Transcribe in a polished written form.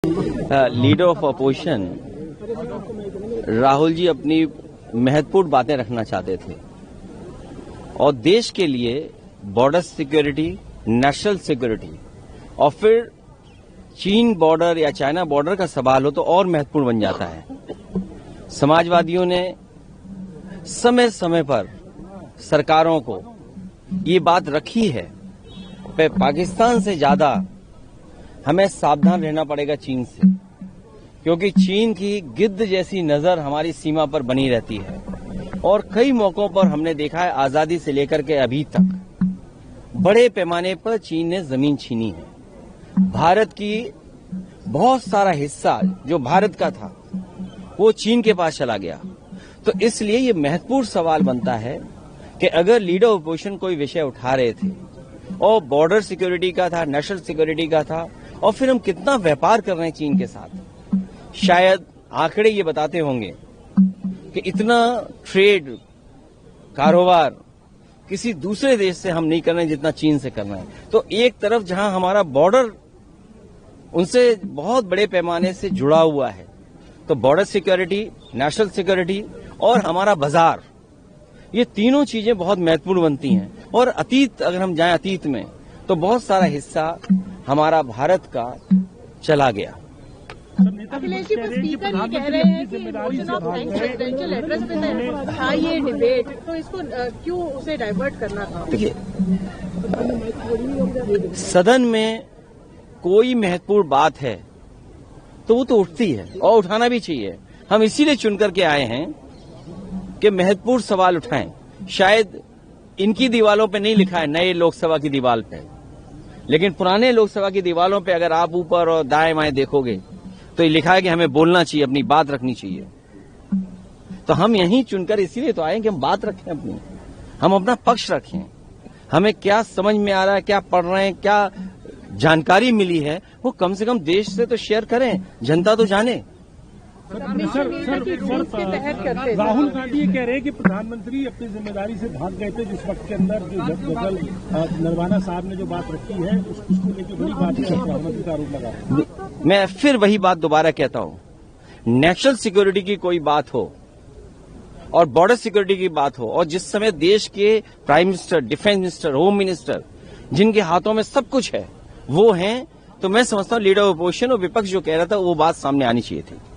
Leader of opposition Rahul ji अपनी महत्वपूर्ण बातें रखना चाहते थे और देश के लिए बॉर्डर सिक्योरिटी, नेशनल सिक्योरिटी और फिर चीन बॉर्डर या चाइना बॉर्डर का सवाल हो तो और महत्वपूर्ण बन जाता है। समाजवादियों ने समय समय पर सरकारों को ये बात रखी है कि पाकिस्तान से ज्यादा हमें सावधान रहना पड़ेगा चीन से, क्योंकि चीन की गिद्ध जैसी नजर हमारी सीमा पर बनी रहती है और कई मौकों पर हमने देखा है आजादी से लेकर के अभी तक बड़े पैमाने पर चीन ने जमीन छीनी है। भारत की बहुत सारा हिस्सा जो भारत का था वो चीन के पास चला गया। तो इसलिए ये महत्वपूर्ण सवाल बनता है कि अगर लीडर ऑपोजिशन कोई विषय उठा रहे थे और बॉर्डर सिक्योरिटी का था, नेशनल सिक्योरिटी का था, और फिर हम कितना व्यापार कर रहे हैं चीन के साथ, शायद आंकड़े ये बताते होंगे कि इतना ट्रेड कारोबार किसी दूसरे देश से हम नहीं कर रहे हैं जितना चीन से कर रहे हैं। तो एक तरफ जहां हमारा बॉर्डर उनसे बहुत बड़े पैमाने से जुड़ा हुआ है, तो बॉर्डर सिक्योरिटी, नेशनल सिक्योरिटी और हमारा बाजार, ये तीनों चीजें बहुत महत्वपूर्ण बनती हैं। और अतीत अगर हम जाएं अतीत में, तो बहुत सारा हिस्सा हमारा भारत का चला गया। अखिलेश जी, स्पीकर ये कह रहे हैं कि motion of thanks presidential address में था ये डिबेट, तो इसको क्यों उसे डाइवर्ट करना था? देखिए, सदन में कोई महत्वपूर्ण बात है तो वो तो उठती है और उठाना भी चाहिए। हम इसीलिए चुन करके आए हैं कि महत्वपूर्ण सवाल उठाएं। शायद इनकी दीवालों पे नहीं लिखा है नए लोकसभा की दीवार पे, लेकिन पुराने लोकसभा की दीवालों पे अगर आप ऊपर और दाएं बाएं देखोगे तो ये लिखा है कि हमें बोलना चाहिए, अपनी बात रखनी चाहिए। तो हम यहीं चुनकर इसीलिए तो आए कि हम बात रखें अपनी, हम अपना पक्ष रखें। हमें क्या समझ में आ रहा है, क्या पढ़ रहे हैं, क्या जानकारी मिली है, वो कम से कम देश से तो शेयर करें, जनता तो जाने। राहुल गांधी ये कह रहे हैं कि प्रधानमंत्री अपनी जिम्मेदारी से भाग गए थे जिस वक्त के अंदर जो नरवाना साहब ने जो बात रखी है उसको लेकर बड़ी बात प्रधानमंत्री का आरोप लगा। मैं फिर वही बात दोबारा कहता हूं, नेशनल सिक्योरिटी की कोई बात हो और बॉर्डर सिक्योरिटी की बात हो और जिस समय देश के prime minister, defence minister, home minister, जिनके हाथों में सब कुछ है वो हैं, तो मैं समझता हूं लीडर ऑफ अपोजिशन और विपक्ष जो कह रहा था वो बात सामने आनी चाहिए थी।